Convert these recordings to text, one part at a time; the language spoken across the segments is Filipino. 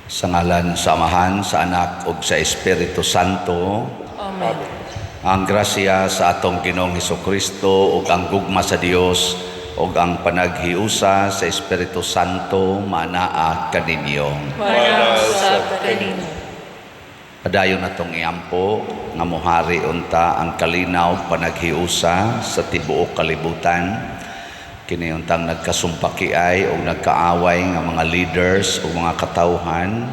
Sa ngalan sa Amahan, sa Anak, ug sa Espiritu Santo. Amen. Ang grasya sa atong Ginoong Hesukristo ug ang gugma sa Dios ug ang panaghiusa sa Espiritu Santo manaa kaninyo. Manasab kanino. Padayon natong iampo nga mohari unta ang kalinaw panaghiusa sa tibuok kalibutan. Kini untang nagkasumpakiay o nagkaaway nga mga leaders o mga katawhan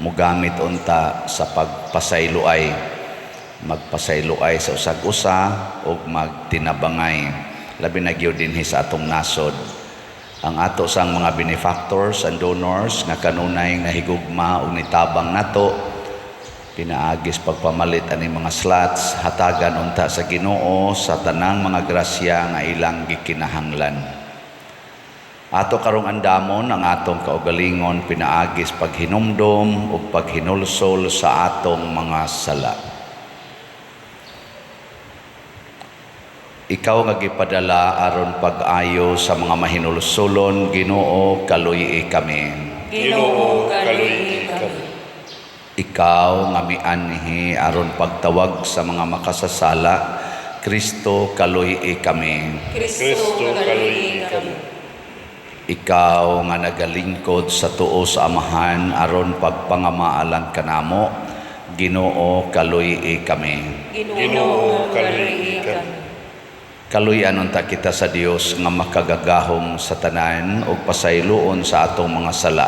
mogamit unta sa pagpasayloay, magpasayloay sa usag-usa o magtinabangay, labi na gyud dinhi sa atong nasod. Ang ato sang mga benefactors and donors nga kanunay nahigugma o nitabang nato, pinaagis pagpamalit ani mga slots, hatagan unta sa Ginoo sa tanang mga grasya nga ilang gikinahanglan. Ato karong andamon ang atong kaugalingon pinaagis paghinumdom o paghinulsol sa atong mga sala. Ikaw nga gipadala aron pag-ayo sa mga mahinulsolon, Ginoo, kaluyi kami. Ginoo, kaluyi kami. Ikaw nga mianhi aron pagtawag sa mga makasasala, Kristo, kaluyi kami. Kristo, kaluyi kami. Ikaw nga nagalingkod sa tuo sa Amahan aron pagpangamaalan kanamo, Ginoo, kaluyi kami. Ginoo, kaluyi kami. Kaluyan unta kita sa Dios nga makagagahom sa tanan ug pasayloon sa atong mga sala.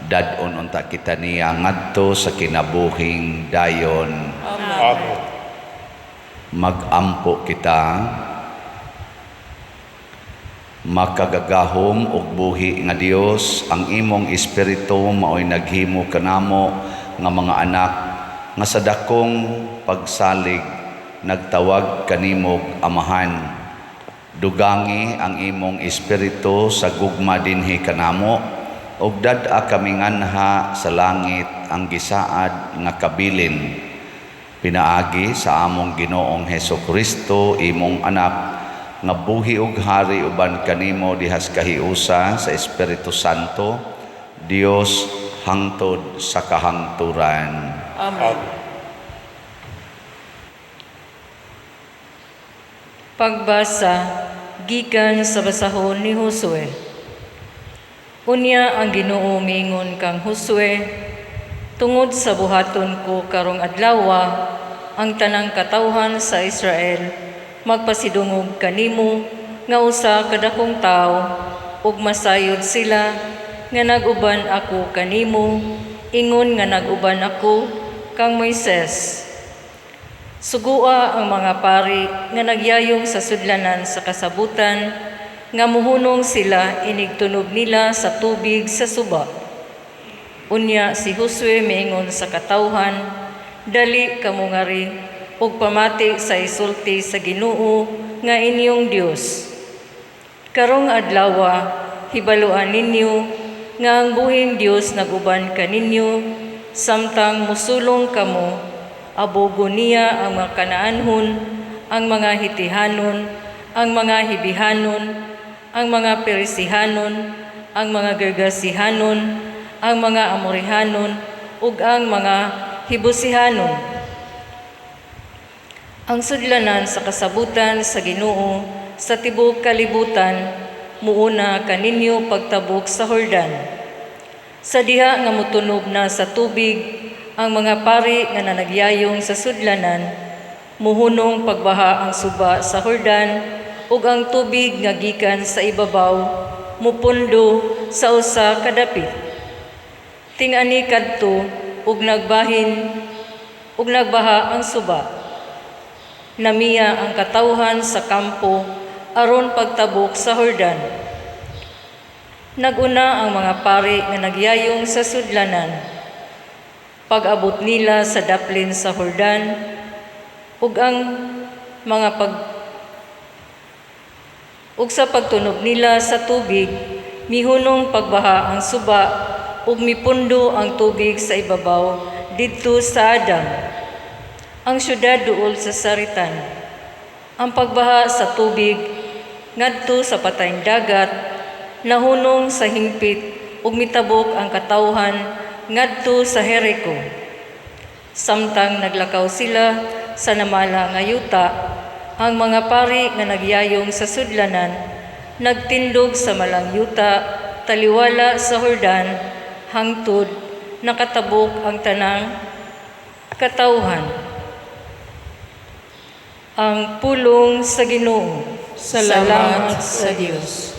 Dadon unta kita niya ngadto sa kinabuhing dayon. Amen. Magampo kita, makagagahom ug buhi nga Dios, ang imong espiritu maoy naghimo kanamo nga mga anak nga sa dakong pagsalig nagtawag kanimog Amahan. Dugangi ang imong espiritu sa gugma dinhi kanamo ug dad-a kami nganha sa langit ang gisaad nga kabilin. Pinaagi sa among Ginoong Hesukristo imong anak nga buhi ug hari uban kanimo dihas kahiusa sa Espiritu Santo, Dios hangtod sa kahangturan. Amen. Pagbasa gikan sa basahon ni Josue. Unya ang Ginoo miingon kang Josue, tungod sa buhaton ko karong adlaw, ang tanang katawhan sa Israel magpasidungog kanimo nga usa kadakong tawo ug masayod sila nga naguban ako kanimo, ingon nga naguban ako kang Moises. Sugua ang mga pari nga nagyayong sa sudlanan sa kasabutan, nga muhunong sila inigtunog nila sa tubig sa suba. Unya si Josue miingon sa katawhan, dali kamo ngari ug pamati sa isulti sa Ginoo nga inyong Dios. Karong adlaw hibaluan ninyo nga ang buhing Dios naguban kaninyo, samtang musulong kamo. Abogo niya ang mga Kanaanhon, ang mga Hitihanon, ang mga Hibihanon, ang mga Perisihanon, ang mga Gergasihanon, ang mga Amorihanon, ug ang mga Hibusihanon. Ang sudlanan sa kasabutan sa Ginoo sa tibuok kalibutan muuna kaninyo pagtabok sa Jordan. Sa diha nga mutunog na sa tubig ang mga pari nga nanagyayong sa sudlanan, muhunong pagbaha ang suba sa Jordan ug ang tubig nga gikan sa ibabaw mupundo sa usa ka dapit. Ting-ani kadto ug nagbaha ang suba. Namiya ang katawhan sa kampo aron pagtabok sa Jordan. Naguna ang mga pari nga nagyayong sa sudlanan. Pag-abot nila sa daplin sa Jordan, ug sa pagtunog nila sa tubig, mihunong pagbaha ang suba ug mipundo ang tubig sa ibabaw didto sa Adam, ang syudad duol sa saritan. Ang pagbaha sa tubig ngadto sa patayng dagat, nahunong sa hingpit ug mitabok ang katawhan ngadto sa Jericho. Samtang naglakaw sila sa namala nga yuta, ang mga pari nga nagyayong sa sudlanan nagtindog sa malang yuta taliwala sa Jordan hangtod nakatabok ang tanang katawhan. Ang pulong sa Ginoo. Salamat sa Dios.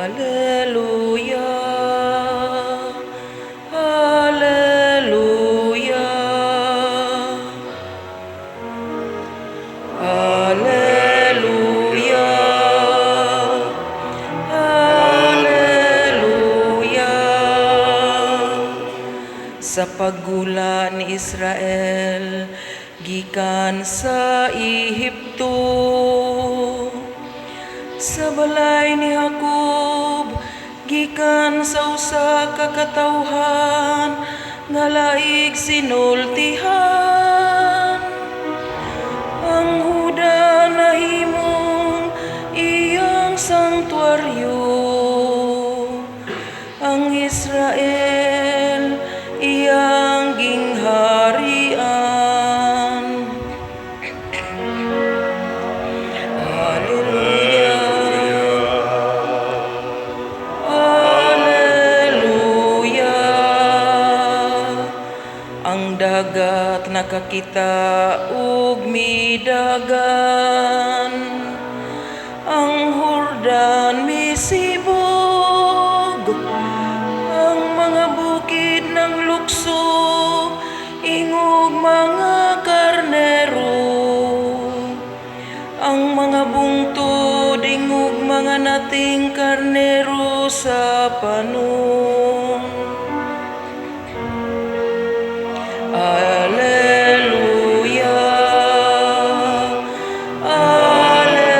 Hallelujah. Hallelujah. Hallelujah. Hallelujah. Sa paggula ni Israel gikan sa Ehipto, sa balay ni Jacob gikan sa usa ka katawhan nga laig sinultihan. Ang Huda nahimong iyang sanktuaryo, ang Israel iyang gingharian. Ang dagat nakakita ug midagan, ang Jordan misibog, ang mga bukid ng lukso ingog mga karnero, ang mga bungtod ingog mga nating karnero sa panon. Hallelujah. Hallelujah.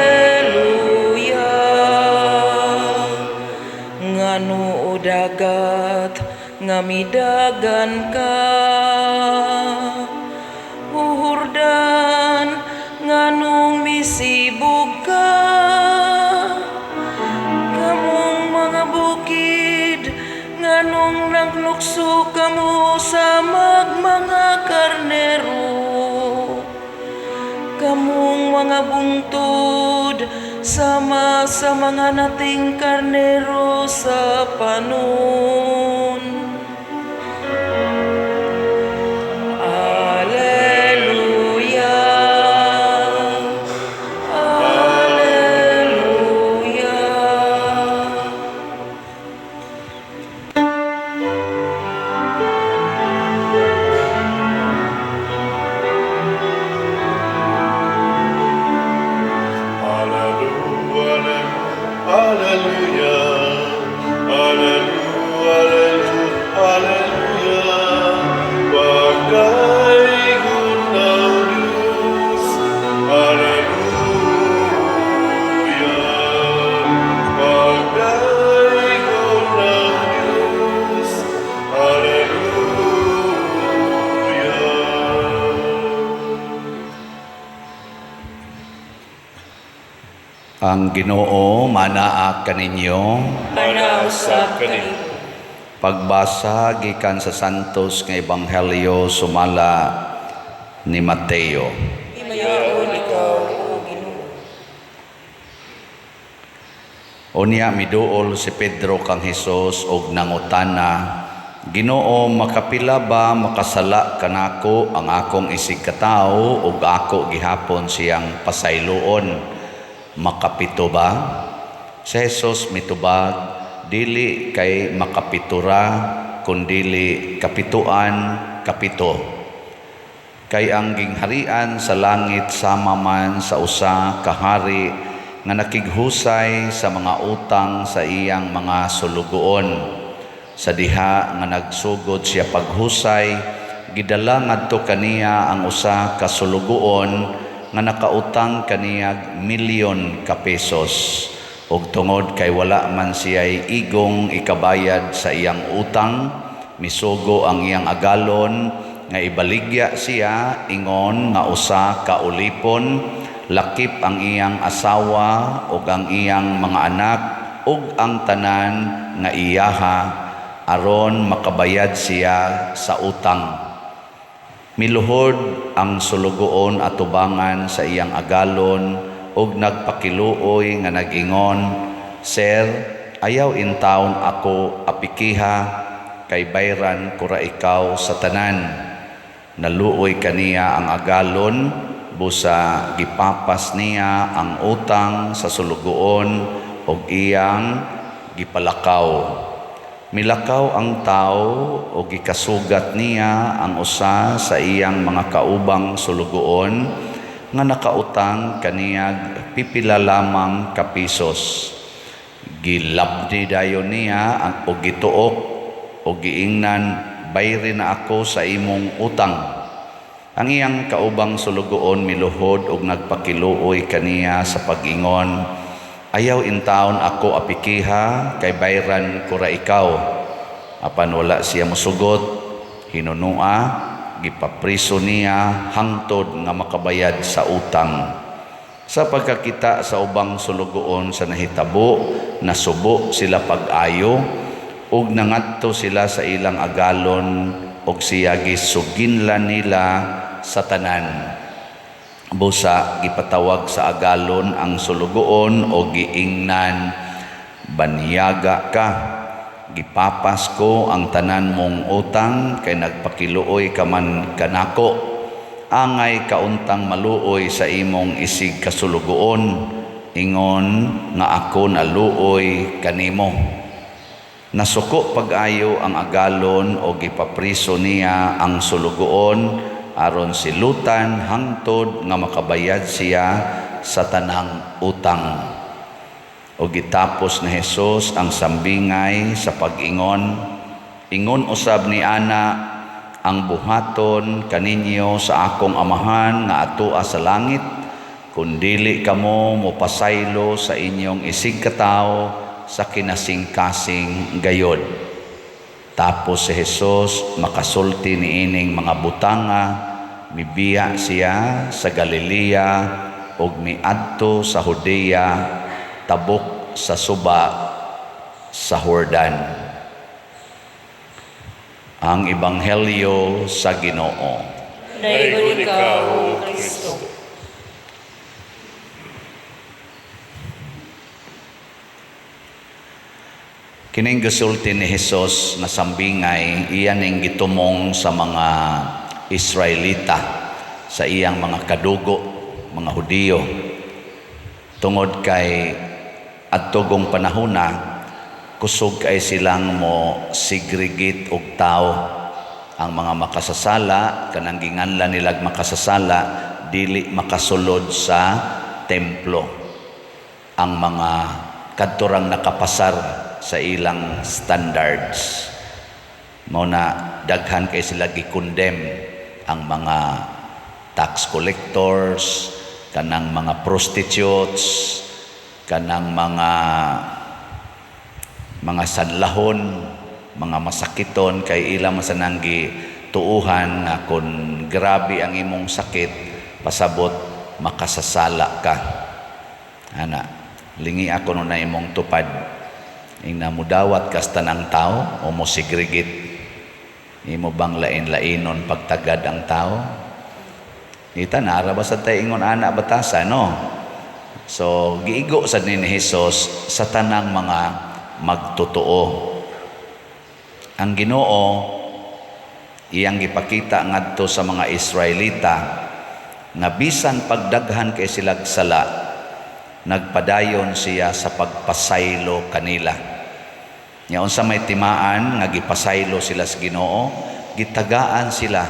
Ngano o dagat nga midagan ka, o Jordan nganong misibog ka, kamong mga bukid nganong naglukso kamo sa mga karnero, kamong mga bungtod sama sa mga nating karnero sa panon. Ang Ginoo manaa kaninyo. Panausap kanimo. Pagbasa gikan sa Santos nga Ebanghelyo sumala ni Mateo. Himayaon ikaw, O Ginoo. Unya miduol si Pedro kang Hesus og nangutana, Ginoo, makapila ba makasala kanako ang akong isig katawo ug ako gihapon siyang pasayloon? Makapito ba? Si Jesus mitubag, dili kay makapitura, kundili kapituan, kapito. Kay ang gingharian sa langit sama man sa usa kahari nga nakighusay sa mga utang sa iyang mga sulugoon. Sa diha nga nagsugod siya paghusay, gidala ngadto kaniya ang usa ka sulugoon nga nakautang kaniyag milyon ka pesos. Ug tungod kay wala man siya'y igong ikabayad sa iyang utang, misugo ang iyang agalon nga ibaligya siya ingon nga usa ka ulipon, lakip ang iyang asawa ug ang iyang mga anak ug ang tanan nga iyaha aron makabayad siya sa utang. Miluhod ang sulugoon atubangan sa iyang agalon ug nagpakiluoy nga nag-ingon, "Sir, ayaw intawon ako apikiha kay bayran ko ra ikaw sa tanan." Naluoy kaniya ang agalon, busa gipapas niya ang utang sa sulugoon ug iyang gipalakaw. Milakaw ang tao o gikasugat niya ang usa sa iyang mga kaubang sulugoon nga nakautang kaniyag pipila lamang ka pisos. Gilabdi dayon niya o gituok o giingnan, "Bayri na ako sa imong utang." Ang iyang kaubang sulugoon miluhod ug nagpakiluoy kaniya sa pag-ingon, "Ayaw intawon ako apikiha kay bayran ko ra ikaw." Apan wala siya mosugot, hinunua, gipapriso niya hangtod nga makabayad sa utang. Sa pagkakita sa ubang sulugoon sa nahitabo, nasubo sila pag-ayo ug nangadto sila sa ilang agalon ug siya gisuginlan nila sa tanan. Busa gipatawag sa agalon ang sulugoon o giingnan, "Banyaga ka, gipapas ko ang tanan mong utang kay nagpakiluoy ka man kanako. Angay kauntang maluoy sa imong isig kasulugoon, ingon nga ako naluoy kanimo." Nasuko pag-ayo ang agalon o gipapriso niya ang sulugoon aron silutan hangtod nga makabayad siya sa tanang utang. O gitapos ni Hesus ang sambingay sa pag-ingon, "Ingon usab ni ana ang buhaton kaninyo sa akong amahan nga atoa sa langit, kun dili kamo mopasaylo sa inyong isig katawo sa kinasing-kasing gayod." Tapos si Hesus makasulti niining mga butanga, mibiya siya sa Galilea ug miadto sa Judea tabok sa suba sa Jordan. Ang Ebanghelyo sa Ginoo. Naingon ikaw, O Kristo. Kining gisulti ni Hesus na sambingay, iyan ning gitumong sa mga Israelita, sa iyang mga kadugo, mga Hudiyo. Tungod kay adtogong panahona, kusog kay silang mo segregate og tao. Ang mga makasasala, kanang ginganlan nilag makasasala, dili makasulod sa templo. Ang mga kadturang nakapasar sa ilang standards, mao na daghan kay sila gi-condemn, ang mga tax collectors, kanang mga prostitutes, kanang mga sanlahon, mga masakiton, kay ilang masananggi tuuhan nga kung grabe ang imong sakit, pasabot makasasala ka. Ana, lingi ako no na imong tupad, ing namudawat kas tanang tao o mo segregate. Imo bang lain-lainon pagtagad ang tao? Ita nara ba sa tayo ingon ana batasan, no? So giigo sa ni Hesus sa tanang mga magtotoo. Ang Ginoo iyang gipakita ngadto sa mga Israelita na bisan pagdaghan kay sila sala, nagpadayon siya sa pagpasaylo kanila. Nya unsa may timaan nga gipasaylo sila sa Ginoo, gitagaan sila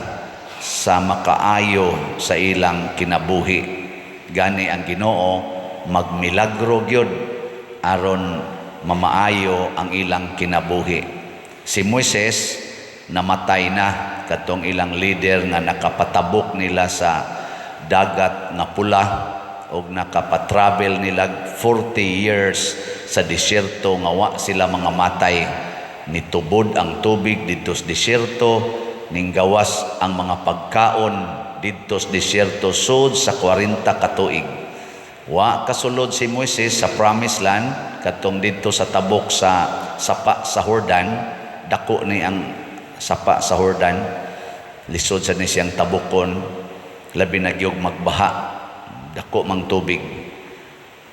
sa makaayo sa ilang kinabuhi. Gani ang Ginoo magmilagro gyud aron mamaayo ang ilang kinabuhi. Si Moises namatay na, katong ilang leader nga nakapatabok nila sa dagat nga pula og nakapatravel nila 40 years sa disyerto nga wa sila mga matay. Nitubod ang tubig dito sa disyerto ning gawas ang mga pagkaon didto sa disyerto sud sa 40 ka tuig. Wa kasulod si Moises sa promised land katong didto sa tabok sa sapa sa Jordan, dako ni ang sapa sa Jordan, lisod sa ni siyang tabukon, labi na gyud magbaha, dako mang tubig.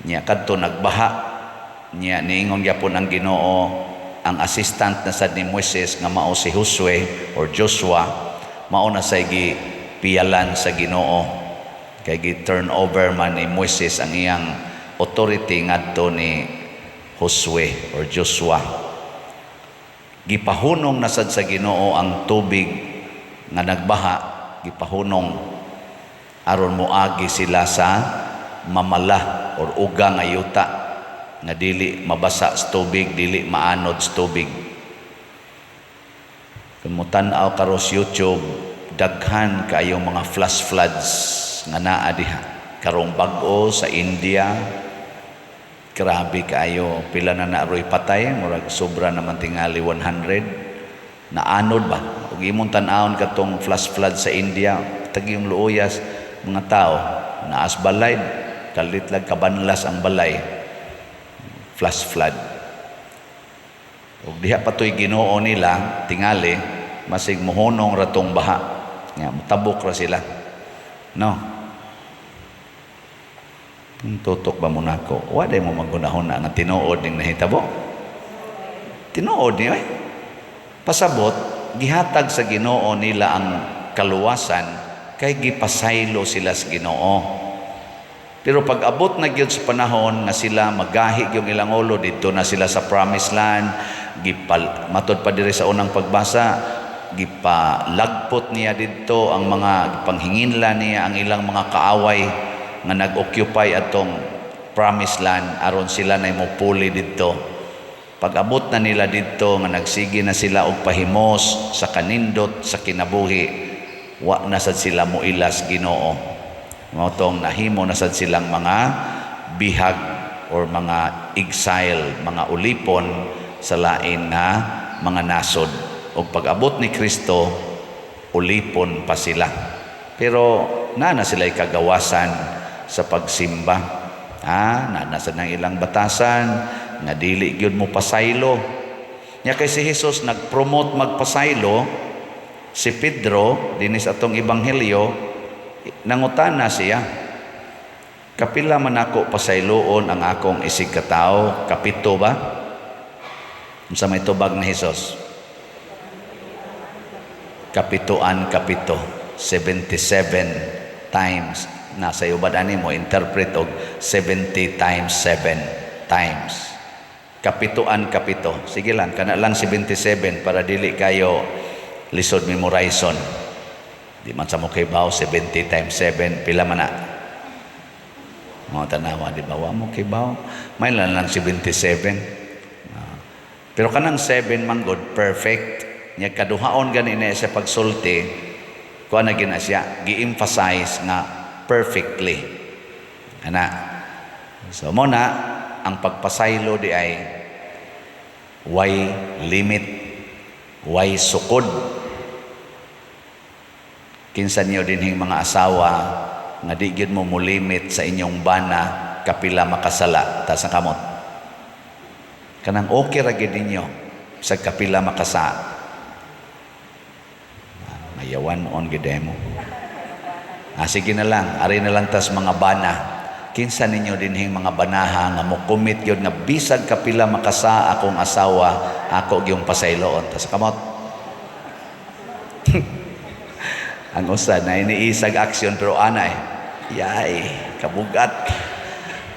Nya kadto nagbaha, nya niingon gyapon ang Ginoo ang assistant na sad ni Moises nga mao si Josue or Joshua, mao na say gi piyalan sa Ginoo kay gi-turn over man ni Moises ang iyang authority ngadto ni Josue or Joshua. Gipahunong na sad sa Ginoo ang tubig nga nagbaha, gipahunong aron moagi sila sa mamala or uga nga yuta nga dili mabasa sa tubig, dili maanod sa tubig. Kung mo tan-aw karo sa YouTube, daghan kayong mga flash floods nga naa diha. Karong bag-o sa India, grabe kayo, pila na naaroy patay, murag sobra naman tingali 100. Naanod ba? Ug imong tan-awon katong flash flood sa India, tagi yung luuyas mga tao, naas balay, kalit lang kabanlas ang balay. Flash flood. Ug diha patoy Ginoo nila tingali, masig mohonong ratong baha. Nga mutabok ra sila. No. Tutok ba mo nako? Wa day mo magunahon na nga tinuod ning nahitabo. Tinuod ni ay. Pasabot gihatag sa Ginoo nila ang kaluwasan kay gipasaylo sila sa Ginoo. Pero pag abot na gyud sa panahon nga sila magahi yung ilang ulo, dito na sila sa promised land, matod pa diri sa unang pagbasa, gipalagpot niya dito ang mga panghinginla niya ang ilang mga kaaway nga nag-occupy atong promised land aron sila na mopuli dito. Pag abot na nila dito nga nagsige na sila og pahimos sa kanindot sa kinabuhi, wa na sad sila moilas Ginoo. Motong nahimo na sad silang mga bihag or mga exile, mga ulipon sa lain na mga nasod. O pag-abot ni Kristo, ulipon pa sila. Pero na sila kagawasan sa pagsimba. Nanasa ng ilang batasan, nga dili gyud mo pasaylo. Nya kay si Jesus nag-promote magpasaylo, si Pedro, dinis atong ebanghelyo, nangutana siya, kapila man ako pasayloon ang akong isig katao, kapito ba? Unsa may tubag na Jesus? Kapitoan kapito, 77 times. Nasa ubad ani mo interpret og 70 times 7 times. Kapitoan kapito. Sige lang, kana lang 77 para dili kayo lisod memorization. Di man sa mo kay baw 70 times 7 pila man na. Mga tanawa di ba wa mo kay baw may lang 77. Pero kanang 7 man god perfect. Nya kaduhaon gani na sa pagsulti kuha na gina siya gi-emphasize nga perfectly. Ana. So mo na ang pagpasaylo di ay way limit, way sukod. Kinsa niyo dinhing mga asawa nga di gyud mo mulimit sa inyong bana kapila makasala ta sa kamot. Kanang okay ra gyud ninyo sa kapila makasa. Mayawan on gyud mo. Sige na lang, ari na lang tas mga bana. Kinsa ninyo dinhing mga banaha nga mo commit gyud nga bisag kapila makasa akong asawa, ako gyung pasayloon ta sa kamot. Ang usa na iniisag aksyon pero anay, yay, kabugat.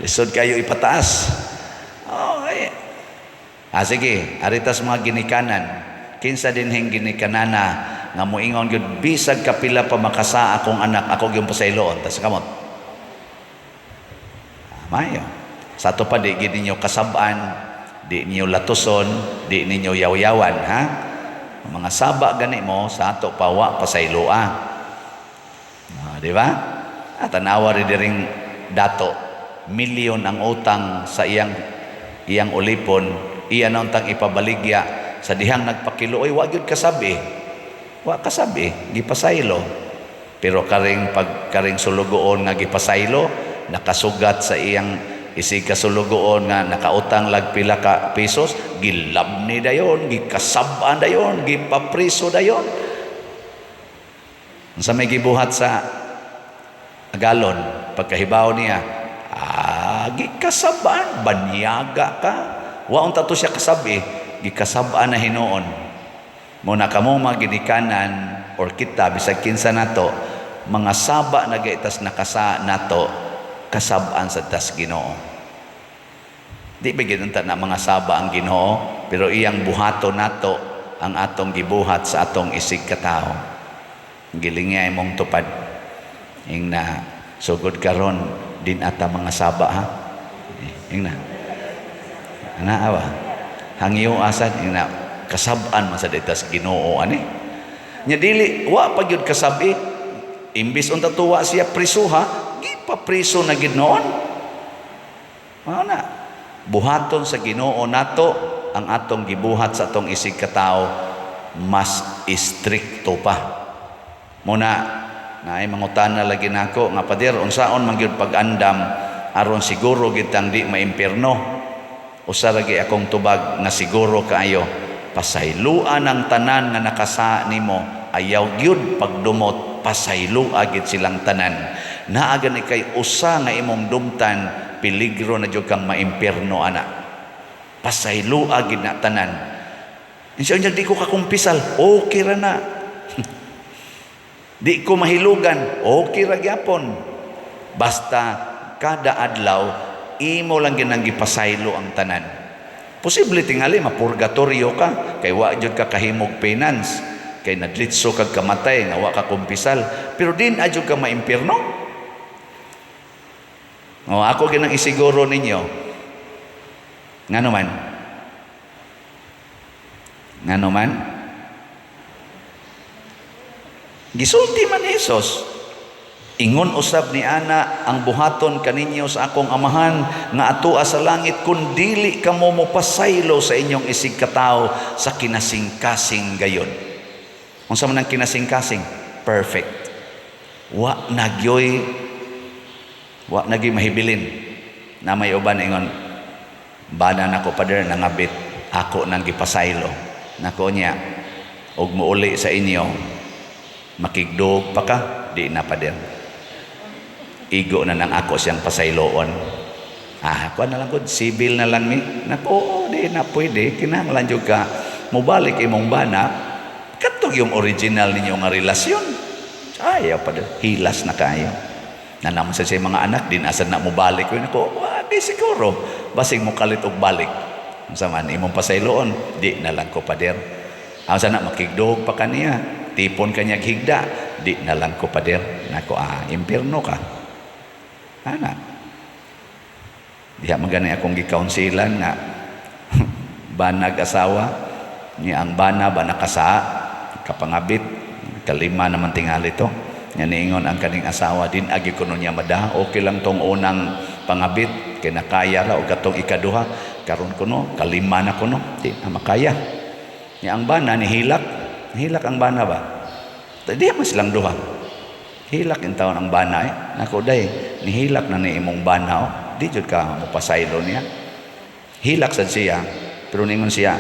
Lisod kayo ipataas. Okay. Sige, aritas mga ginikanan. Kinsa dinhing ginikanana nga moingon gyud bisag kapila pa makasa akong anak, ako gyung pasayloon ta sa kamot. Mayo. Sa ato pa di gid ninyo kasab-an, di ninyo latuson, di ninyo yaw-yawan, ha? Mga saba gani mo sa ato pawa pasayloa. Di ba? At tanawa rin diring dato, milyon ang utang sa iyang ulipon, iyan ang tang ipabaligya sa dihang nagpakilo, ay wag yun kasabi. Wa kasabi, gipasaylo. Pero karing sulugoon nga gipasaylo, nakasugat sa iyang isig kasulugoon nga nakautang lag pila ka pisos, gilabni dayon, gikasab-an dayon, gipapriso dayon. Sa may gibuhat sa galon, pagkahibaw niya, gikasab-an, banyaga ka. Wa unta to siya kasabi, gikasab-an na hinuon. Muna kamo magidikanan or kita bisag kinsa nato, mga saba na gaitas nakasa nato, kasab-an sa tas Ginoo. Di bigyan unta na mga saba ang Ginoo, pero iyang buhato nato ang atong gibuhat sa atong isig katao. Gilingay mong tupad. Ing na sugod karon din ata mga saba ha. Ing na. Anaawa. Hangyo asad ing na kasab-an man sa ditas Ginoo ani. Nya dili wa pa gyud kasabi. Imbis unta tuwa siya prisuha, gipapriso na gid noon. Mao na. Buhaton sa Ginoo nato ang atong gibuhat sa atong isig katao mas istrikto pa. Muna naay mangutana lagi nako nga pader unsaon man gyud pag-andam aron siguro gid tang di maimpierno. Usa lagi akong tubag nga siguro kaayo pasayloan ang tanan nga nakasa nimo ayaw gyud pagdumot pasayloa gid silang tanan. Naa gani kay usa nga imong dumtan peligro na jud kang maimpierno ana. Pasayloa gid na tanan. Insa unya di ko kakumpisal, okay ra na. Di ko mahilugan, okay ra gyapon. Basta kada adlaw imo lang ginang gipasaylo ang tanan. Posible tingali mapurgatorio ka kay wa jud ka kahimog penance, kay nadlitso kag kamatay nga wa ka kumpisal, pero din adyo ka maimpierno. O ako ginang isiguro ninyo. Ngano man? Gisulti man ni Jesus. Ingon usab ni ana ang buhaton kaninyo sa akong amahan nga atoa sa langit kun dili kamo mopasaylo sa inyong isig katao sa kinasing-kasing gayon. Unsa man ang kinasing-kasing? Perfect. Wa nagyoy mahibilin. Na may uban ingon bana nako pader nangabit ako nang gipasaylo. Nako niya og muuli sa inyo makigdog pa ka, di na pa din. Igo na nang ako siyang pasayloon. Kuha na lang ko, sibil na lang ni. Naku, di na pwede. Kinahanglan yung ka, mubalik imong bana, katog yung original ninyo nga relasyon. Ayaw pa din. Hilas na kayo. Na naman sa mga anak, din asad na mubalik ko. Naku, di siguro. Basig mo kalit og balik. Saman, imong pasayloon, di na lang ko pa din. Ang sana makigdog pa kaniya. Tipon kanyag higda, di na lang ko pader. Nako, impierno ka. Ana. Diha magani akong gikaunsilan na banag asawa, niya ang bana ba nakasa, kapangabit, kalima naman tingali to. Nya niingon ang kaning asawa, din agi ko niya mada, okay lang tong unang pangabit, kay nakaya ra, o katong ikaduha, karon kuno, kalima na kuno, di na makaya. Niya ang bana, nihilak ang bana ba? Di mas silang duha. Hilak yung taon ang bana Nako day, nihilak na ni imong bana di jud ka mopasaylo niya. Hilak sad siya, pero ningon siya,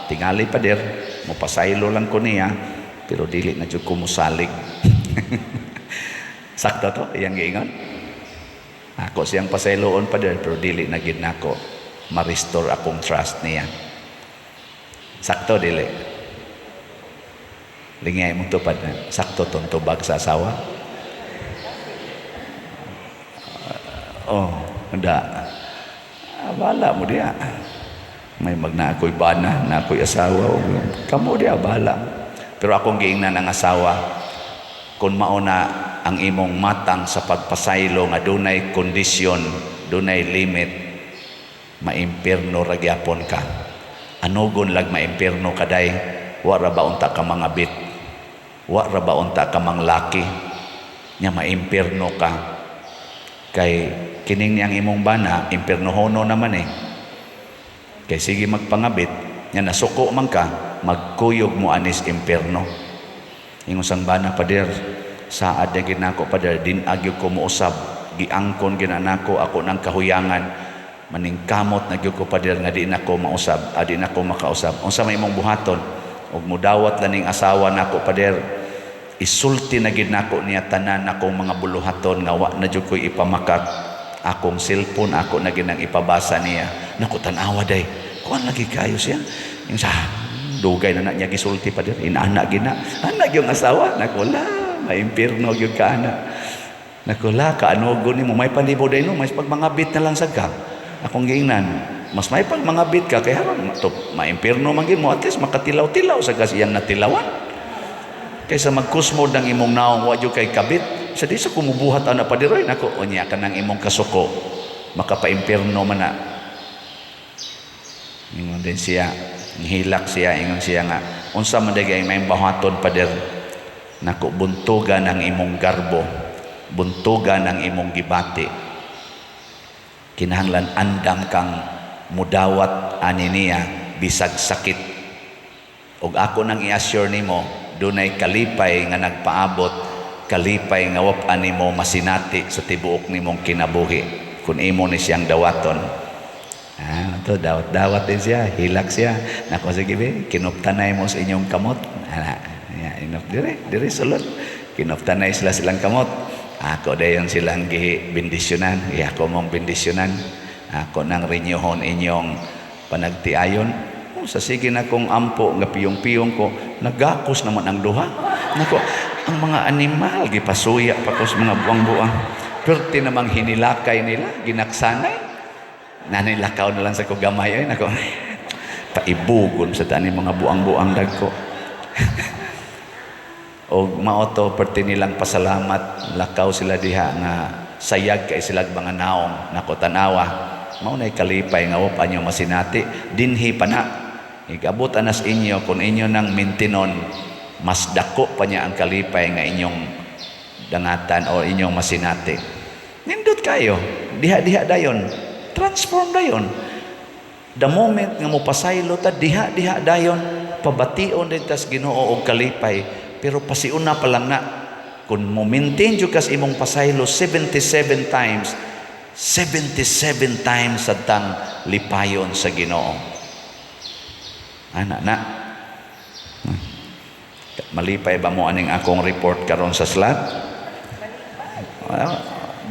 tingali pa der, mopasaylo lang ko niya, pero dili na jud ko musalig. Sakto to, iyang giingon. Ako siyang pasayloon pa der, pero dili na gid nako ma-restore akong trust niya. Sakto dili. Lingay mong tupad na sakto tong tubag sa asawa. Handa. Bala mo diya. May magna ako'y bana, na ako'y asawa. Kamu diya, bala. Pero akong giingnan ang asawa, kung mauna ang imong matang sa pagpasaylo nga dunay kondisyon, dunay limit, maimpierno ra gyapon ka. Anugon lag maimpierno kaday, wara ba unta ka mga bit. Wa ra ba unta ka manglaki nya maimpierno ka kay kining niyang imong bana impierno hono naman kay sige magpangabit nya nasuko man ka magkuyog mo anis impierno. Ingon sang bana pader, saad na ginako pader, din agyo ko mo usab, giangkon ginanako ako ng kahuyangan, maningkamot na gyud ko pader nga di nako mausab, di nako makausab. Unsa may imong buhaton? Og mudawat laning asawa nako pader, isulti na gid nako niya tanan akong mga buluhaton nga wa na jud koy ipamakak. Akong cellphone ako na ginang ipabasa niya. Naku tan-awa day. Kuan lagi kayo siya. Yung sa dugay na niya gisulti pader, inaana gina. Anak yung asawa, nakula, maimpirno gyud ka ana. Nakula kaanogon nimo may panlibo day no, may pagmangabit na lang sa ka. Akong giingnan, mas may pagmangabit ka kay haron to maimpirno man gyud mo, at least makatilaw-tilaw sa kasiyang natilawan. Kaysa magkusmod ng imong naong wa jud kay kabit. Sa di sa kumubuhat ana padiroy nako unya ka ng imong kasuko, makapaimpirno man na. Ingon din siya, hilak siya, ingon siya nga unsa man dagay may bahaton pader, nako buntugan ang imong garbo, buntugan ang imong gibati, kinahanglan andam kang mudawat ani niya bisag sakit. Og ako nang i-assure nimo dunay kalipay nga nagpaabot, kalipay nga wap-an nimo masinati sa tibuok nimong kinabuhi kun imo ni siyang dawaton. To dawat din siya, hilak siya. Nako sige be, kinuptanay mo sa inyong kamot. Inop dire sulod. Kinuptanay silang kamot. Ako dayon silang bindisyonan. Ako mong bindisyonan. Ako nang renyuhon inyong panagtiayon. Sa sige na kong ampo nga piyong-piyong ko, nagakos naman ang duha. Nako, ang mga animal gipasuya pa ko sa mga buang-buang. Perti namang hinilakay nila, ginaksanay. Nanilakaw na lang sa kugamay ay nako paibugon sa tani mga buang-buang dagko. Og mao to perti nilang pasalamat, lakaw sila diha nga sayag kay sila mga naong, nako tanawa mao nay kalipay nga wa nyo masinati dinhi pa na igabot anas inyo kun inyo nang mintinon, mas dako pa niya ang kalipay nga inyong dangatan o inyong masinati. Nindot kayo diha dayon, transform dayon. The moment nga mo pasaylo ta diha dayon, pabation din tas Ginoo og kalipay. Pero pasiuna pa lang na kun mo maintain jud kas imong pasaylo 77 times, 77 times sa tang lipayon sa Ginoo. Ana na malipay ba mo aning akong report karon sa slot?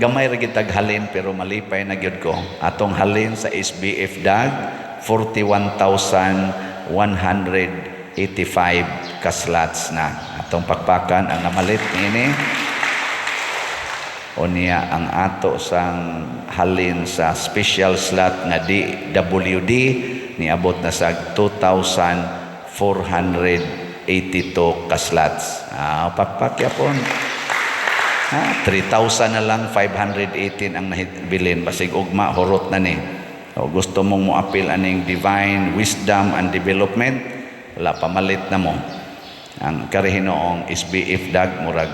Gamay ra gitag halin pero malipay na gyud ko. Atong halin sa SBF DAG 41,185 ka slots na. Atong pakpakan ang namalit ini. O niya ang ato sang halin sa special slot nga DWD niabot na sa 2,482 ka slots. Pakpakyapon. 3,000 na lang, 518 ang nabilin. Basig ugma, horot na ni. O gusto mong mo appeal aning divine wisdom and development, wala pamalit na mo. Ang karihinoong SBF DAG, murag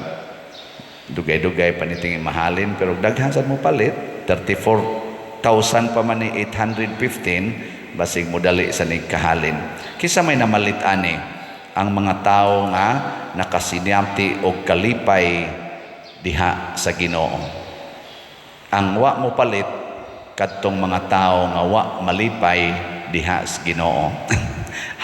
dugay-dugay panitingin mahalin, pero daghan sad mo palit, 34,000 pa man ni 815, basig mo dali sa nigkahalin. Kisa may namalit ani, ang mga tao nga nakasinyati og kalipay diha sa Ginoo. Ang wa mo palit kadtong mga tao nga wa malipay diha sa Ginoo.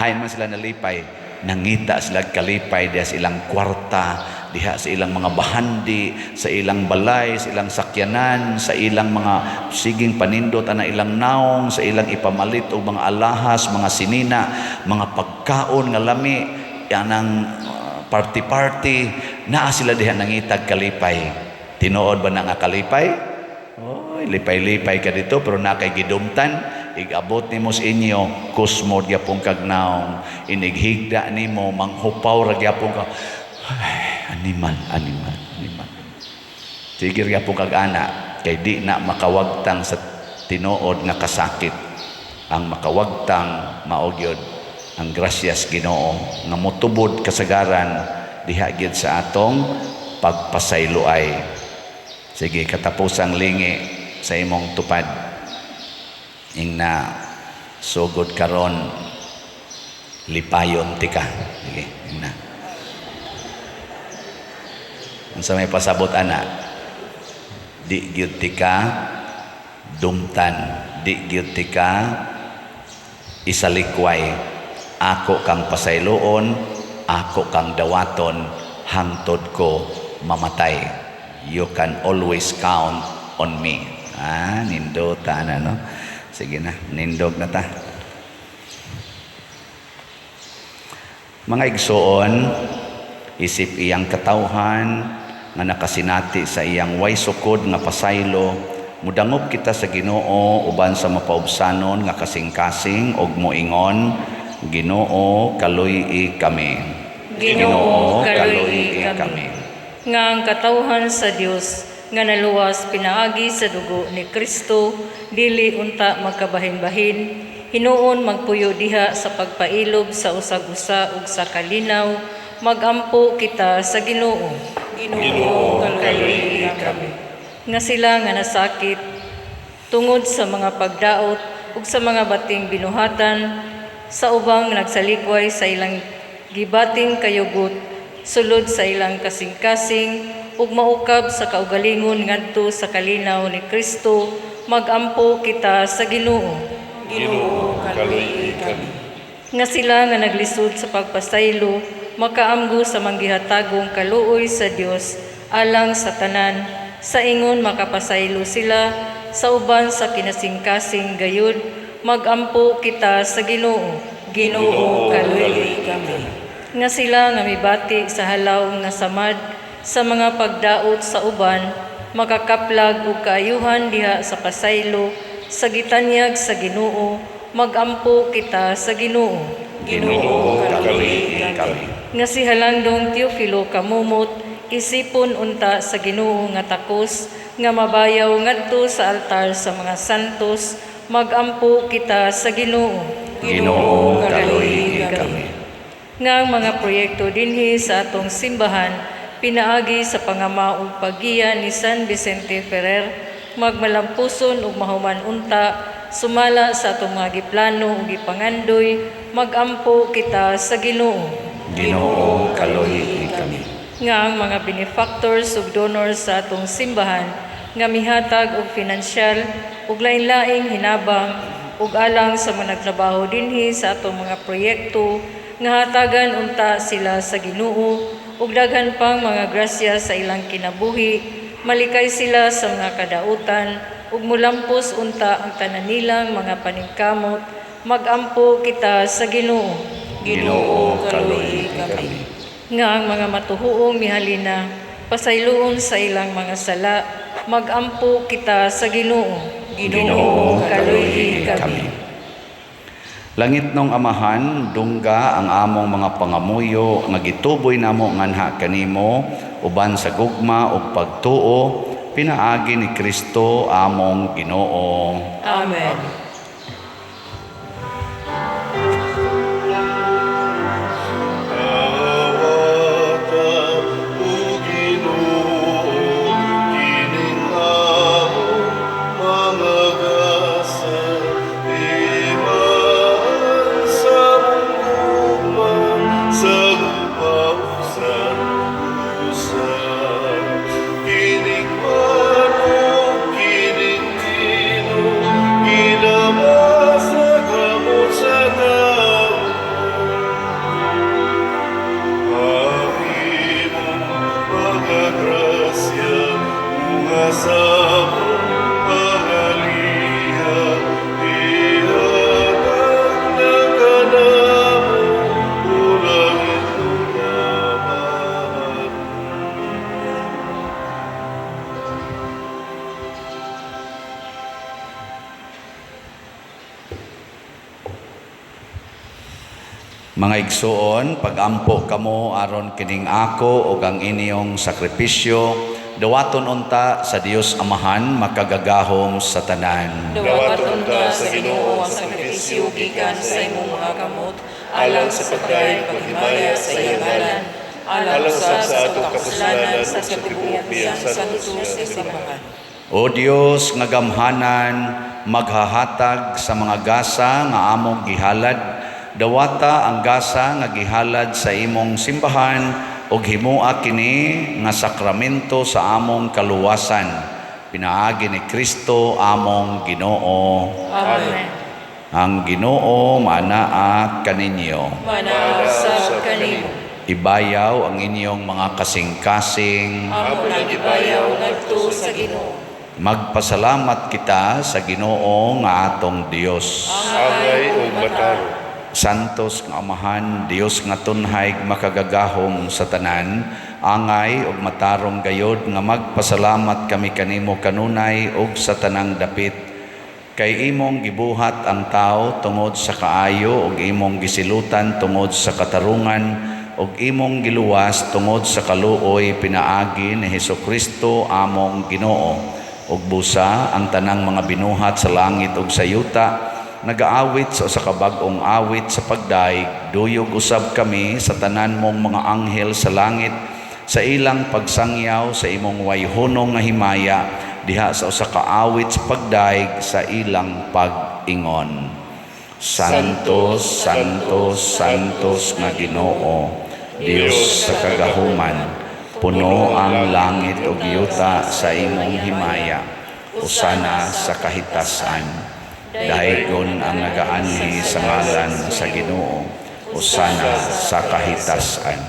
Hain man sila nalipay, nangita sila kalipay diha sa ilang kwarta, diha sa ilang mga bahandi, sa ilang balay, sa ilang sakyanan, sa ilang mga siging panindot na ilang naong, sa ilang ipamalit o mga alahas, mga sinina, mga pagkaon nga lami, yanang party-party, naa sila diha nangitag kalipay. Tinuod ba na nga kalipay? Oy, lipay-lipay ka dito, pero na kay gidumtan, igabot nimo sa inyo, kusmod gyapon kag naong, inighigda nimo, manghupaw ra gyapon ka. Ay, animal. Sige gyapon kag ana, kay di na makawagtang sa tinuod nga kasakit. Ang makawagtang maogyod ang grasyas Ginoo nga motubod kasagaran diha gyud sa atong pagpasayloay. Sige, katapusang lingi sa imong tupad ing na sugod karon Lipayon tika. Sige, yun na. Unsa may pasabot ana? Di gyud tika dumtan, di gyud tika isalikway. Ako kang pasayloon, ako kang dawaton, hangtod ko mamatay. You can always count on me. Nindot ta na, no? Sige na, nindog na ta. Mga igsoon, isip iyang katawhan nga nakasinati sa iyang way sukod nga pasaylo, mudangop kita sa Ginoo uban sa mapaubsanon nga kasing-kasing og moingon, Ginoo kaluy-i kami. Ginoo kaluy-i kami. Nga ang katawhan sa Dios nga naluwas pinaagi sa dugo ni Kristo dili unta magkabahin-bahin, hinuon magpuyo diha sa pagpailob sa usag-usa ug sa kalinaw, magampo kita sa Ginoo. Ginoo kaluy-i kami. Nga sila nga nasakit tungod sa mga pagdaot ug sa mga bating binuhatan, sa ubang nagsalikway sa ilang gibating kayugot, sulod sa ilang kasing-kasing ug maukab sa kaugalingon ngadto sa kalinaw ni Kristo, magampo kita sa Ginoo. Ginoo kaluy-i kami. Nga sila nga naglisod sa pagpasaylo, makaamgo sa manggihatagong kaluoy sa Dios alang sa tanan, sa ingon makapasaylo sila sa uban sa kinasing-kasing gayud, magampo kita sa Ginoo. Ginoo kaluoy kami. Nga sila nga mibati sa halaw nga samad sa mga pagdaot sa uban, makakaplag ug kaayuhan diha sa pasaylo sa gitanyag sa Ginoo, magampo kita sa Ginoo. Ginoo kaluy-i kami. Nga si Halandong Teofilo kamumot, isipon unta sa Ginoo nga takos, nga mabayaw ngadto sa altar sa mga santos, magampo kita sa Ginoo. Ginoo kaluy-i kami. Nga ang mga proyekto dinhi sa atong simbahan, pinaagi sa pangama ug paggiya ni San Vicente Ferrer, magmalampuson ug mahuman unta, sumala sa atong mga giplano ug gipangandoy, magampo kita sa Ginoo. Ginoo kaluy-i kami. Nga ang mga benefactors ug donors sa atong simbahan, nga mihatag og pinansyal ug lain-laing hinabang ug alang sa mga nagtrabaho dinhi sa atong mga proyekto, nga hatagan unta sila sa Ginoo ug daghan pang mga grasya sa ilang kinabuhi, malikay sila sa mga kadautan ug mulampos unta ang tanan nilang mga paningkamot, magampo kita sa Ginoo. Ginoo kaluy-i kami. Nga ang mga matuhuong mihalina, pasayloon sa ilang mga sala, magampo kita sa Ginoo. Ginoo kaluy-i kami. Langit nung Amahan, dungga ang among mga pangamuyo nga gituboy namo nganha kanimo uban sa gugma ug pagtuo, pinaagi ni Kristo among Ginoo. Amen. Mga igsoon, pagampo kamo aron kining ako ug ang inyong sakripisyo, dawaton unta sa Dios Amahan makagagahom sa tanan. Dawaton ta sa Ginoo ang sakripisyo gikan sa imong mga kamot, alang sa pagdayon paghimaya sa iyang ngalan, alang sa atong kasalanan sa katibuok biyang santos sa simbahan. O Dios nga gamhanan, maghahatag sa mga gasa nga among gihalad Dawata ang gasa nga gihalad sa imong simbahan ug himua kini nga sakramento sa among kaluwasan. Pinaagi ni Kristo among Ginoo. Amen. Ang Ginoo manaa kaninyo. Manasab kanimo. Ibayaw ang inyong mga kasing-kasing. Amo nagibayaw ngadto sa Ginoo. Magpasalamat kita sa Ginoo nga atong Dios. Angay ug mataro. Santos nga Amahan, Dios nga tunhay makagagahom sa tanan, angay ug matarong gayod nga magpasalamat kami kanimo kanunay ug sa tanang dapit. Kay imong gibuhat ang tao tungod sa kaayo ug imong gisilutan tungod sa katarungan ug imong giluwas tungod sa kaluoy pinaagi ni Hesukristo among Ginoo. Ug busa ang tanang mga binuhat sa langit ug sa yuta nagaawit sa kabag-ong awit sa pagdaig, duyog usab kami sa tanan mong mga anghel sa langit sa ilang pagsangyaw sa imong wayhunong nga himaya diha sa usa ka awit sa pagdaig sa ilang pag-ingon. Santos, Santos, Santos nga Ginoo, Dios sa kagahuman, puno ang langit ug yuta sa imong himaya. Usana sa kahitasan. Dahigon ang nagaanhi sa ngalan sa Ginoo. Usana sa kahitasan.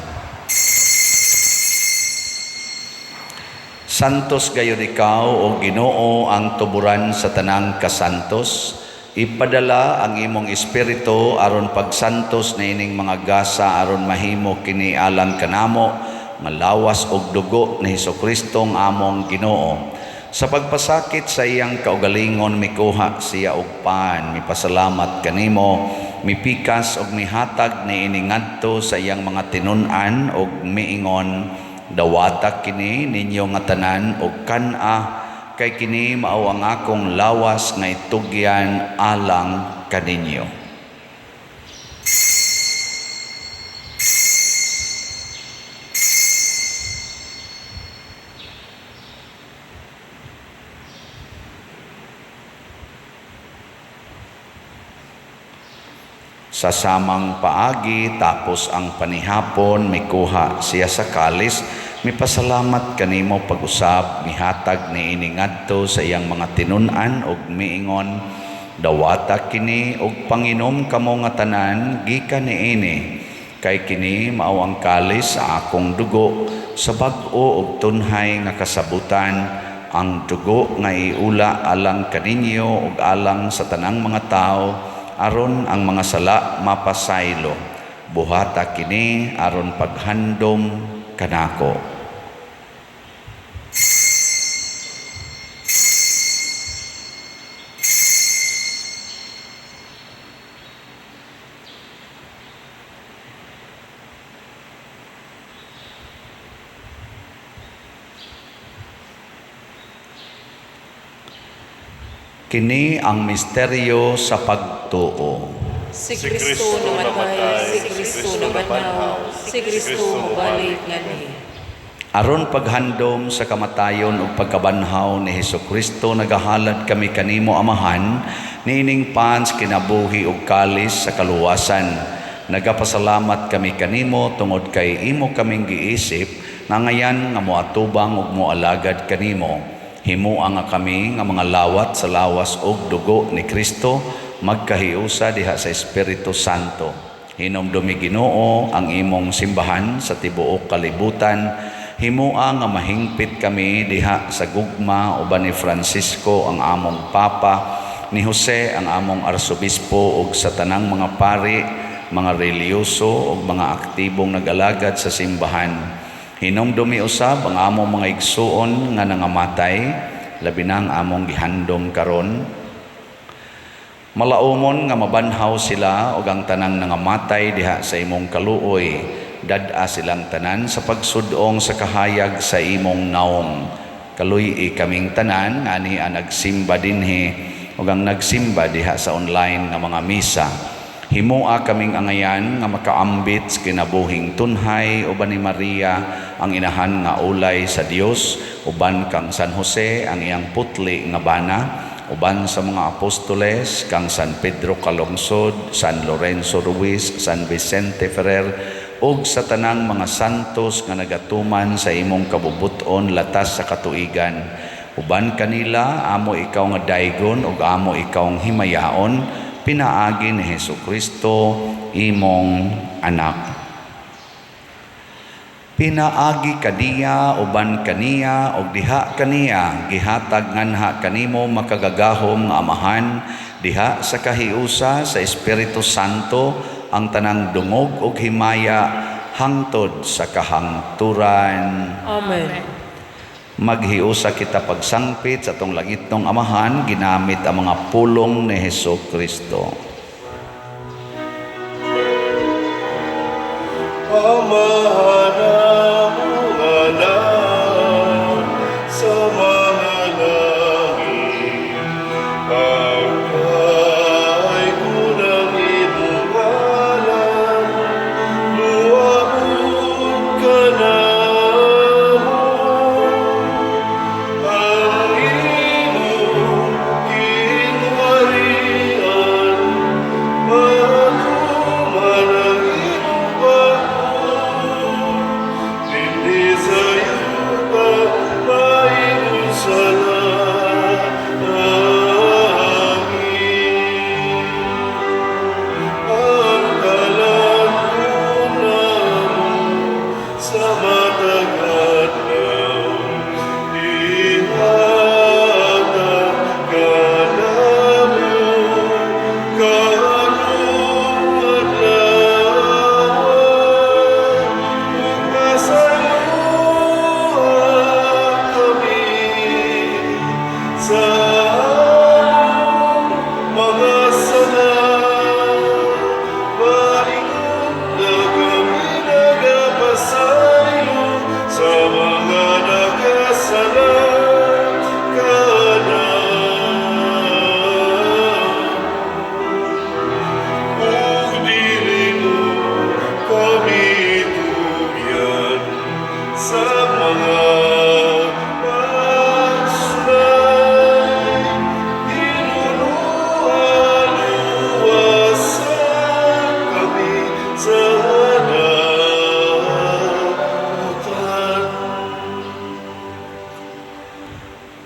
Santos gayud ikaw o Ginoo ang tuburan sa tanang kasantos. Ipadala ang imong espiritu aron pagsantos na ining mga gasa aron mahimo kini alang kanamo nga lawas og dugo ni Hesukristo ang among Ginoo. Sa pagpasakit sa iyang kaugalingon mikuha siya og pan, mipasalamat kanimo, mipikas og mihatag ni iningadto sa iyang mga tinun-an og miingon, dawata kini ninyo nga tanan og kan-a kay kini mao ang akong lawas nga itugyan alang kaninyo. Sa samang paagi tapos ang panihapon mikuha siya sa kalis, mipasalamat kanimo pag-usab, mihatag ni iningadto sa iyang mga tinun-an ug miingon, dawata kini ug panginom kamo nga tanan gikan niini, kay kini mao ang kalis sa akong dugo sa bag-o ug tunhay nga kasabutan, ang dugo nga iula alang kaninyo ug alang sa tanang mga tao aron ang mga sala mapasaylo. Buhata kini aron paghandom kanako. Kini ang misteryo sa pagtuo. Si Kristo namatay, si Kristo nabanhaw, si Kristo mabalik ngani. Aron paghandom sa kamatayon ug pagkabanhaw ni Hesukristo nagahalad kami kanimo Amahan niining pans kinabuhi ug kalis sa kaluwasan. Nagapasalamat kami kanimo tungod kay imo kaming giisip nga ngayan nga moatubang ug moalagad kanimo. Himua nga kami nga mga lawat sa lawas og dugo ni Kristo magkahiusa diha sa Espiritu Santo. Hinumdumi Ginoo ang imong simbahan sa tibuok kalibutan. Himua nga mahingpit kami diha sa gugma uban ni Francisco ang among Papa, ni Jose ang among Arsobispo ug sa tanang mga pari, mga reliyoso ug mga aktibong nag-alagad sa simbahan. Hinumdumi usab ang among mga igsuon nga nangamatay, labi na ang among gihandom karon. Malaumon nga mabanhaw sila ug ang tanang nangamatay diha sa imong kaluoy. Dad-a silang tanan sa pagsudong sa kahayag sa imong naong. Kaluy kaming tanan ani ang nagsimba dinhi ug ang nagsimba diha sa online nga mga misa. Himua kaming angayan nga makaambit sa kinabuhing tunhay uban ni Maria ang inahan nga ulay sa Dios, uban kang San Jose ang iyang putli nga bana, uban sa mga apostoles, kang San Pedro Calungsod, San Lorenzo Ruiz, San Vicente Ferrer, ug sa tanang mga santos nga nagatuman sa imong kabubuton latas sa katuigan. Uban kanila, amo ikaw nga daygon ug amo ikaw nga himayaon, pinaagi ni Hesukristo, imong anak. Pinaagi kaniya, uban kaniya, og diha kaniya, gihatag nganha kanimo makagagahom nga amahan, diha sa kahiusa sa Espiritu Santo, ang tanang dungog ug himaya, hangtod sa kahangturan. Amen. Maghiusa kita pagsangpit sa atong langitnong amahan, ginamit ang mga pulong ni Hesukristo. Pamahanang anak sa mga langit, pagkay ko ng iyong alam, luwaon ka na mo, ang iyong kinwarian, maguman ang iyong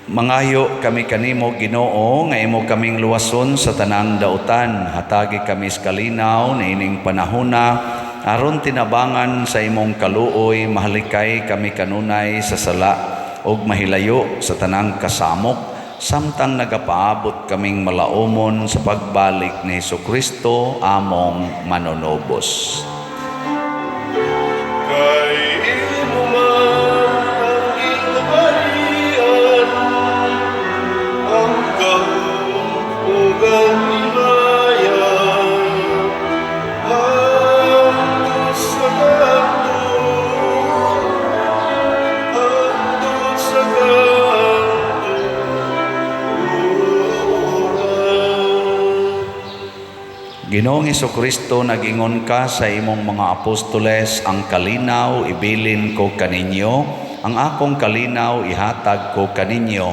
Mangayo kami kanimo, Ginoo, nga imo kaming luwason sa tanang dautan. Hatagi kami sa kalinaw na ining panahona, aron tinabangan sa imong kaluoy, mahalikay kami kanunay sa sala, og mahilayo sa tanang kasamok, samtang nagapaabot kaming malaumon sa pagbalik ni Hesukristo, among manonobos. kay imo man ang ginabarian, ang kahon ug ang himayan, hangtod sa kahantod, hangtod sa kahantod. Ginoong Hesukristo, nag-ingon ka sa imong mga apostoles, ang kalinaw ibilin ko kaninyo, ang akong kalinaw ihatag ko kaninyo.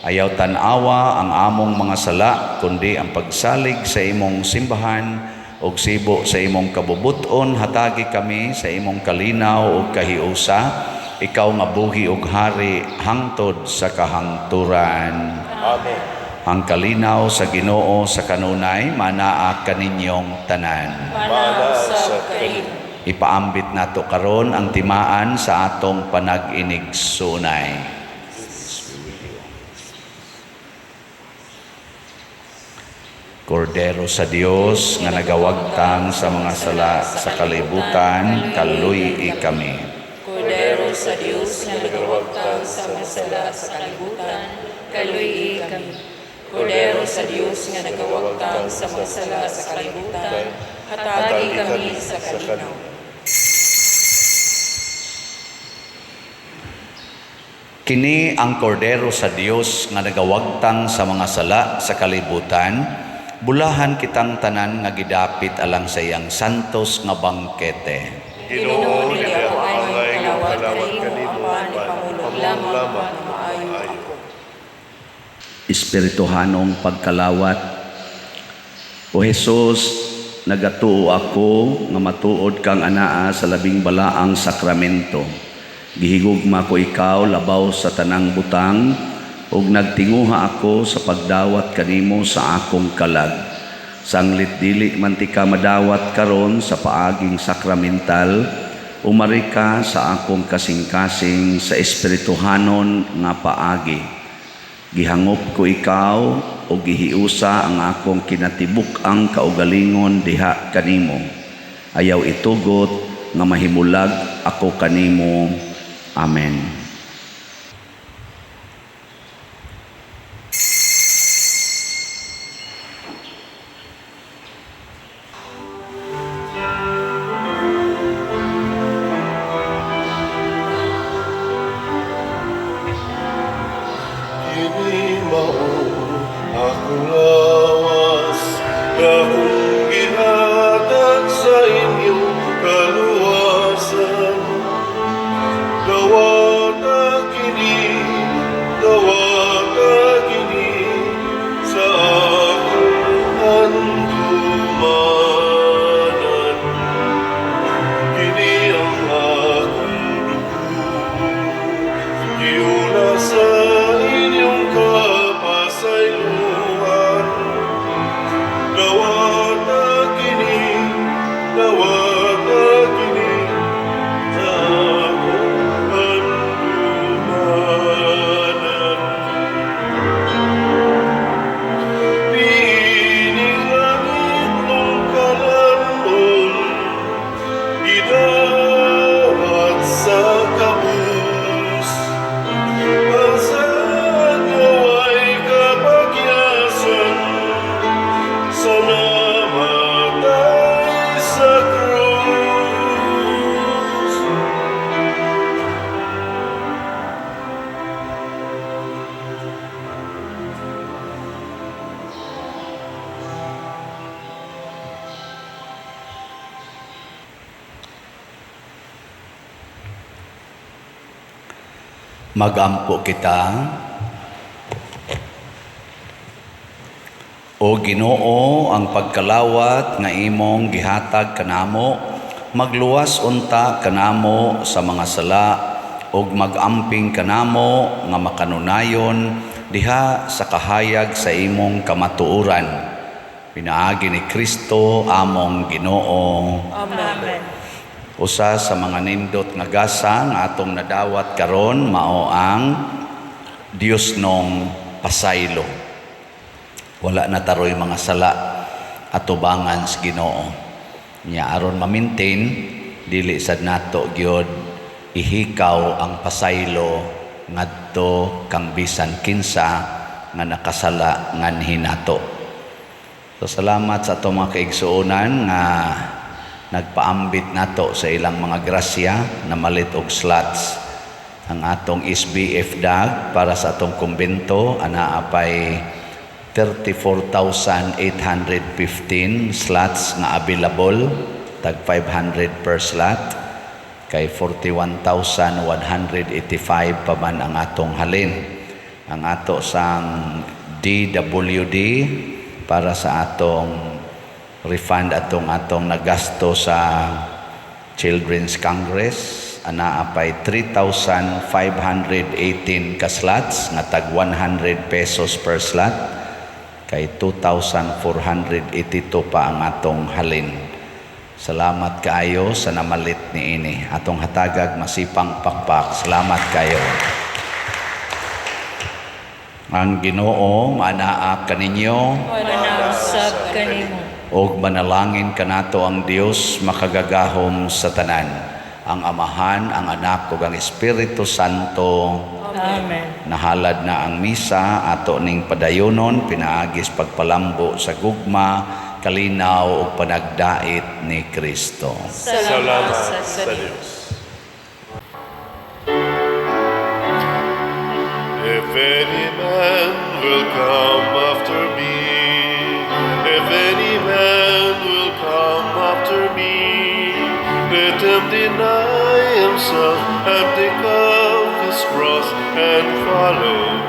Ayaw tanawa ang among mga sala, kundi ang pagsalig sa imong simbahan ug sibo sa imong kabubuton. Hatagi kami sa imong kalinaw ug kahiusa, ikaw nga buhi ug hari hangtod sa kahangturan. Amen. Ang kalinaw sa Ginoo sa kanunay, manaa kaninyong tanan. Mana sa kanin. Ipaambit nato karon ang timaan sa atong panag-inigsunay. Kordero sa Dios nga nagawagtang sa mga sala sa kalibutan, kaluy kami. Kordero sa Diyos nga nagawagtang sa masala sa kalibutan, kaluy kami. Kordero sa Diyos nga nagawagtang sa masala sa kalibutan, hatagi kami sa kalinaw. Kini ang kordero sa Dios nga nagawagtang sa mga sala sa kalibutan. Bulahan kitang tanan nga gidapit alang sa iyang santos nga bangkete. Ginoo, dili ako angay nga kalawat kanimo, pamulong lamang maayo ako. espirituhanong pagkalawat. O Jesus, nagatuo ako nga matuod kang anaa sa labing balaang sakramento. Gihigugma ko ikaw labaw sa tanang butang, ug nagtinguha ako sa pagdawat kanimo sa akong kalag. Sanglit dili man ti ka madawat karon sa paaging sakramental, umari ka sa akong kasing-kasing sa espirituhanon nga paagi. Gihangop ko ikaw o gihiusa ang akong kinatibuk-ang kaugalingon diha kanimo. Ayaw itugot nga mahimulag ako kanimo. Amen. Kini mao akong lawas, akong ginhatag sa inyong kaluwasan. Dawata kini sa akong handumanan. Kini ang akong dugo, giuna sa inyong kapasayloan. Dawata kini sa akong handumanan. Pining langit mong kalanon, gidawat sa kabus. Pansaan ay kapagyasan sa namatay sa krus. Magampo kita. O Ginoo, ang pagkalawat nga imong gihatag kanamo, magluwas unta kanamo sa mga sala ug magamping kanamo nga makanunayon diha sa kahayag sa imong kamatuoran. Pinaagi ni Kristo among Ginoo. Amen. Usa sa mga nindot nga gasa nga atong nadawat karon mao ang Dios nong pasaylo. Wala na taroy mga sala atubangan sa Ginoo. Nya aron ma-maintain dili sad nato gyud ihikaw ang pasaylo ngadto kang bisan kinsa nga nakasala nganhi nato. So salamat sa atong mga kaigsuonan nga nagpaambit nato sa ilang mga grasya na malit og slots. Ang atong SBF DAG para sa atong kumbento anaa pay 34,815 slots nga available, tag 500 per slot, kay 41,185 pa man ang atong halin. Ang ato sang DWD para sa atong refund atong nagasto sa Children's Congress anaa pay 3,518 ka slots nga tag 100 pesos per slot, kay 2,482 pa ang atong halin. Salamat kaayo sa namalit ni ini. Atong hatagag masipang pakpak. Salamat kayo. Ang Ginoo manaa kaninyo Manausab kanimo. og manalangin kanato ang Dios makagagahom sa tanan, ang Amahan, ang Anak ug ang Espiritu Santo. Amen. Nahalad na ang misa ato ning padayonon pinaagis pagpalambo sa gugma, kalinaw ug panagdait ni Kristo. Salamat sa Diyos. Diyos. If any man will come after me, if any man will come after me, let him deny himself and take up his cross and follow